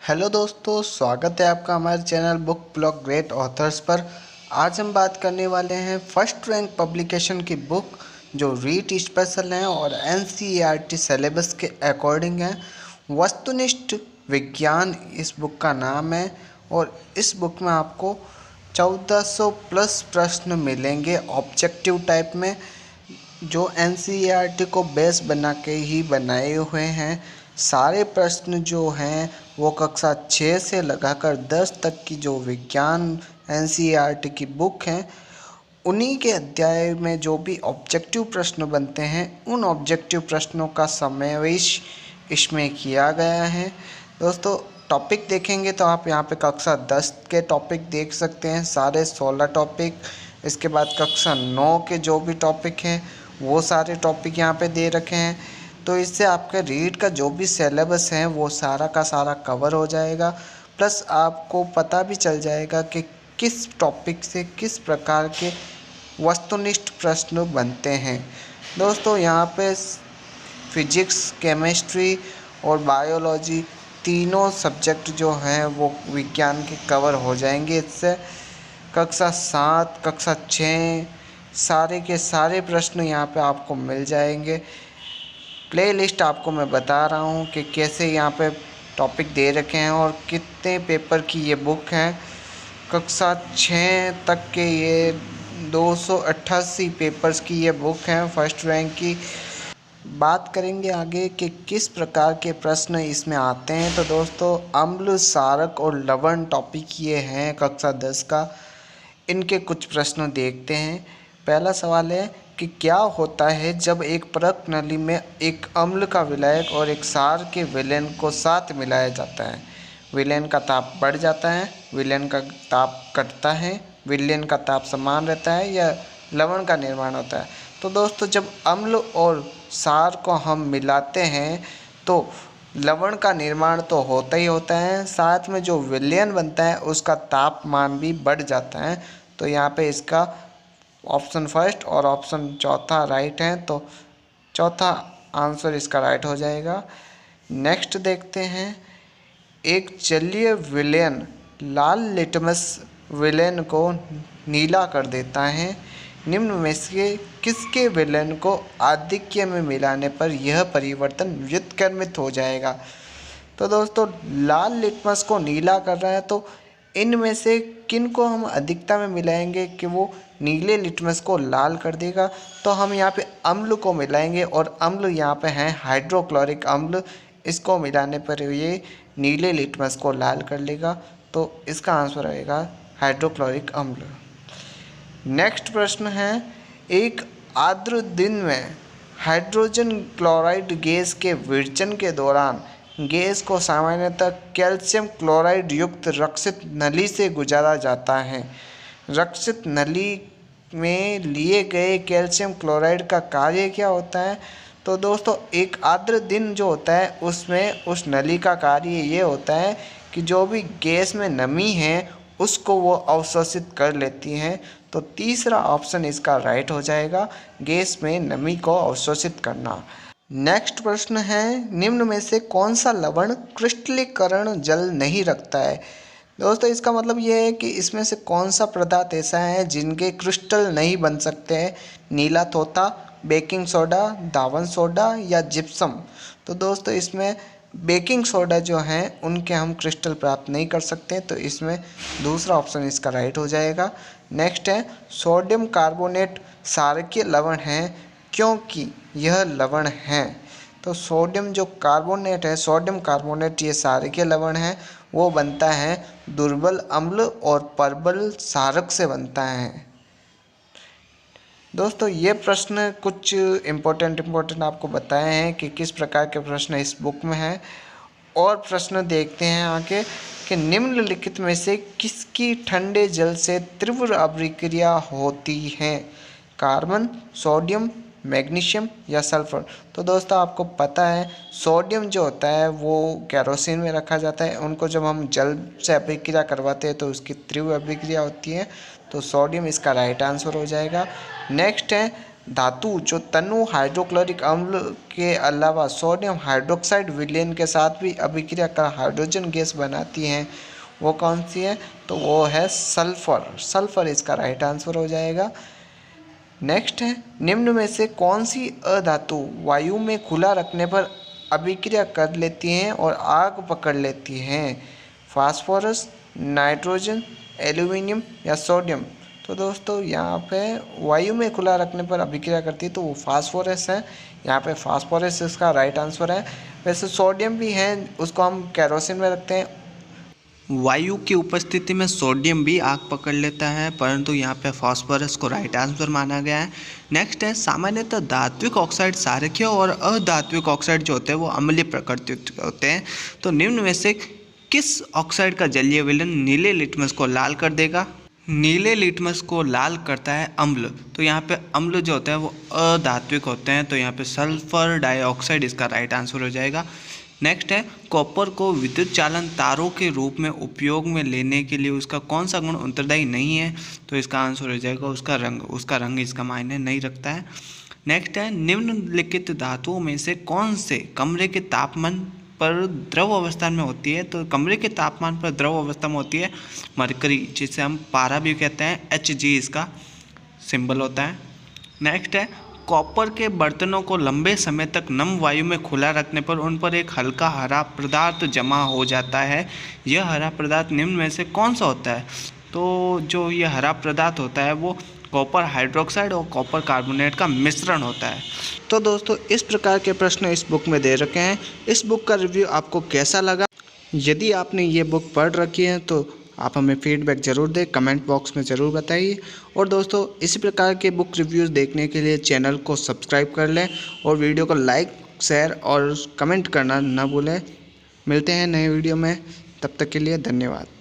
Hello दोस्तों, स्वागत है आपका हमारे channel book blog great authors पर। आज हम बात करने वाले हैं फर्स्ट रैंक पब्लिकेशन की बुक जो रीट स्पेशल हैं और एनसीईआरटी सिलेबस के अकॉर्डिंग है। वस्तुनिष्ठ विज्ञान इस बुक का नाम है और इस बुक में आपको 1400 प्लस प्रश्न मिलेंगे ऑब्जेक्टिव टाइप में, जो एनसीईआरटी को बेस बना के ही बनाए हुए हैं। सारे प्रश्न जो हैं वो कक्षा 6 से लगाकर 10 तक की जो विज्ञान एनसीईआरटी की बुक हैं उन्हीं के अध्याय में जो भी ऑब्जेक्टिव प्रश्न बनते हैं उन ऑब्जेक्टिव प्रश्नों का समावेश इसमें किया गया है। दोस्तों, टॉपिक देखेंगे तो आप यहाँ पे कक्षा 10 के टॉपिक देख सकते हैं, सारे 16 टॉपिक। इसके बाद कक्षा 9 के जो भी टॉपिक हैं वो सारे टॉपिक यहाँ पे दे रखे हैं। तो इससे आपके रीड का जो भी सिलेबस है वो सारा का सारा कवर हो जाएगा। प्लस आपको पता भी चल जाएगा कि किस टॉपिक से किस प्रकार के वस्तुनिष्ठ प्रश्न बनते हैं। दोस्तों, यहाँ पे फिजिक्स, केमिस्ट्री और बायोलॉजी तीनों सब्जेक्ट जो हैं वो विज्ञान के कवर हो जाएंगे। इससे कक्षा 7, कक्षा 6 सारे के सारे प्रश्न यहाँ पे आपको मिल जाएंगे। प्लेलिस्ट आपको मैं बता रहा हूँ कि कैसे यहाँ पे टॉपिक दे रखे हैं और कितने पेपर की ये बुक है। कक्षा 6 तक के ये 288 पेपर्स की ये बुक है फर्स्ट रैंक की। बात करेंगे आगे कि किस प्रकार के प्रश्न इसमें आते हैं। तो दोस्तों, अम्ल, क्षारक और लवण टॉपिक ये हैं कक्षा 10 का। इनके कुछ प्रश्न देखते हैं। पहला सवाल है कि क्या होता है जब एक परत नली में एक अम्ल का विलायक और एक क्षार के विलयन को साथ मिलाया जाता है। विलयन का ताप बढ़ जाता है, विलयन का ताप घटता है, विलयन का ताप समान रहता है या लवण का निर्माण होता है। तो दोस्तों, जब अम्ल और क्षार को हम मिलाते हैं तो लवण का निर्माण तो होता ही होता है, साथ में जो विलयन बनता है उसका तापमान भी बढ़ जाता है। तो यहाँ पे इसका ऑप्शन फर्स्ट और ऑप्शन चौथा राइट है, तो चौथा आंसर इसका राइट हो जाएगा। नेक्स्ट देखते हैं, एक जलीय विलयन लाल लिटमस विलयन को नीला कर देता है। निम्न में से किसके विलयन को आधिक्य में मिलाने पर यह परिवर्तन व्युत्क्रमित हो जाएगा। तो दोस्तों, लाल लिटमस को नीला कर रहा है तो इनमें से किन को हम अधिकता में मिलाएंगे कि वो नीले लिटमस को लाल कर देगा। तो हम यहाँ पे अम्ल को मिलाएंगे और अम्ल यहाँ पे हैं हाइड्रोक्लोरिक अम्ल। इसको मिलाने पर ये नीले लिटमस को लाल कर लेगा, तो इसका आंसर आएगा हाइड्रोक्लोरिक अम्ल। नेक्स्ट प्रश्न है, एक आर्द्र दिन में हाइड्रोजन क्लोराइड गैस के विरजन के दौरान गैस को सामान्यतः कैल्शियम क्लोराइड युक्त रक्षित नली से गुजारा जाता है। रक्षित नली में लिए गए कैल्शियम क्लोराइड का कार्य क्या होता है। तो दोस्तों, एक आर्द्र दिन जो होता है उसमें उस नली का कार्य ये होता है कि जो भी गैस में नमी है उसको वो अवशोषित कर लेती हैं। तो तीसरा ऑप्शन इसका राइट हो जाएगा, गैस में नमी को अवशोषित करना। नेक्स्ट प्रश्न है, निम्न में से कौन सा लवण क्रिस्टलीकरण जल नहीं रखता है। दोस्तों, इसका मतलब ये है कि इसमें से कौन सा पदार्थ ऐसा है जिनके क्रिस्टल नहीं बन सकते हैं। नीला तोता, बेकिंग सोडा, दावन सोडा या जिप्सम। तो दोस्तों, इसमें बेकिंग सोडा जो हैं उनके हम क्रिस्टल प्राप्त नहीं कर सकते, तो इसमें दूसरा ऑप्शन इसका राइट हो जाएगा। नेक्स्ट है, सोडियम कार्बोनेट क्षारकीय लवण है क्योंकि यह लवण है। तो सोडियम जो कार्बोनेट है, सोडियम कार्बोनेट ये क्षारकीय लवण है, वो बनता है दुर्बल अम्ल और प्रबल क्षारक से बनता है। दोस्तों, ये प्रश्न कुछ इम्पोर्टेंट आपको बताए हैं कि किस प्रकार के प्रश्न इस बुक में हैं। और प्रश्न देखते हैं आगे कि निम्नलिखित में से किसकी ठंडे जल से तीव्र अभिक्रिया होती है। कार्बन, सोडियम, मैग्नीशियम या सल्फर। तो दोस्तों, आपको पता है सोडियम जो होता है वो केरोसिन में रखा जाता है, उनको जब हम जल से अभिक्रिया करवाते हैं तो उसकी तीव्र अभिक्रिया होती है। तो सोडियम इसका राइट आंसर हो जाएगा। नेक्स्ट है, धातु जो तनु हाइड्रोक्लोरिक अम्ल के अलावा सोडियम हाइड्रोक्साइड विलयन के साथ भी अभिक्रिया कर हाइड्रोजन गैस बनाती हैं, वो कौन सी है? तो वो है सल्फर। सल्फर इसका राइट आंसर हो जाएगा। नेक्स्ट है, निम्न में से कौन सी अधातु वायु में खुला रखने पर अभिक्रिया कर लेती हैं और आग पकड़ लेती हैं? फास्फोरस, नाइट्रोजन, एल्यूमिनियम या सोडियम? तो दोस्तों यहाँ पे वायु में खुला रखने पर अभिक्रिया करती है तो वो फास्फोरस है। यहाँ पे फास्फोरस इसका राइट आंसर है। वैसे सोडियम भी है, उसको हम केरोसिन में रखते हैं। वायु की उपस्थिति में सोडियम भी आग पकड़ लेता है, परंतु यहाँ पे फास्फोरस को राइट आंसर माना गया है। नेक्स्ट है, सामान्यतः धात्विक ऑक्साइड क्षारकीय और अधात्विक ऑक्साइड जो होते हैं वो अम्लीय प्रकृति के होते हैं। तो निम्न में से किस ऑक्साइड का जलीय विलयन नीले लिटमस को लाल कर देगा? नीले लिटमस को लाल करता है अम्ल। तो यहाँ पे अम्ल जो होता है वो अधात्विक होते हैं, तो यहाँ पे सल्फर डाइऑक्साइड इसका राइट आंसर हो जाएगा। नेक्स्ट है, कॉपर को विद्युत चालन तारों के रूप में उपयोग में लेने के लिए उसका कौन सा गुण उत्तरदायी नहीं है? तो इसका आंसर हो जाएगा उसका रंग। उसका रंग इसका मायने नहीं रखता है। नेक्स्ट है, निम्नलिखित धातुओं में से कौन से कमरे के तापमान पर द्रव अवस्था में होती है? तो कमरे के तापमान पर द्रव अवस्था में होती है मरकरी, जिसे हम पारा भी कहते हैं। Hg इसका सिंबल होता है। नेक्स्ट है, कॉपर के बर्तनों को लंबे समय तक नम वायु में खुला रखने पर उन पर एक हल्का हरा पदार्थ जमा हो जाता है। यह हरा पदार्थ निम्न में से कौन सा होता है? तो जो ये हरा पदार्थ होता है वो कॉपर हाइड्रोक्साइड और कॉपर कार्बोनेट का मिश्रण होता है। तो दोस्तों इस प्रकार के प्रश्न इस बुक में दे रखे हैं। इस बुक का रिव्यू आपको कैसा लगा? यदि आपने ये बुक पढ़ रखी है तो आप हमें फीडबैक ज़रूर दें, कमेंट बॉक्स में ज़रूर बताइए। और दोस्तों इसी प्रकार के बुक रिव्यूज़ देखने के लिए चैनल को सब्सक्राइब कर लें और वीडियो को लाइक, शेयर और कमेंट करना ना भूलें। मिलते हैं नए वीडियो में, तब तक के लिए धन्यवाद।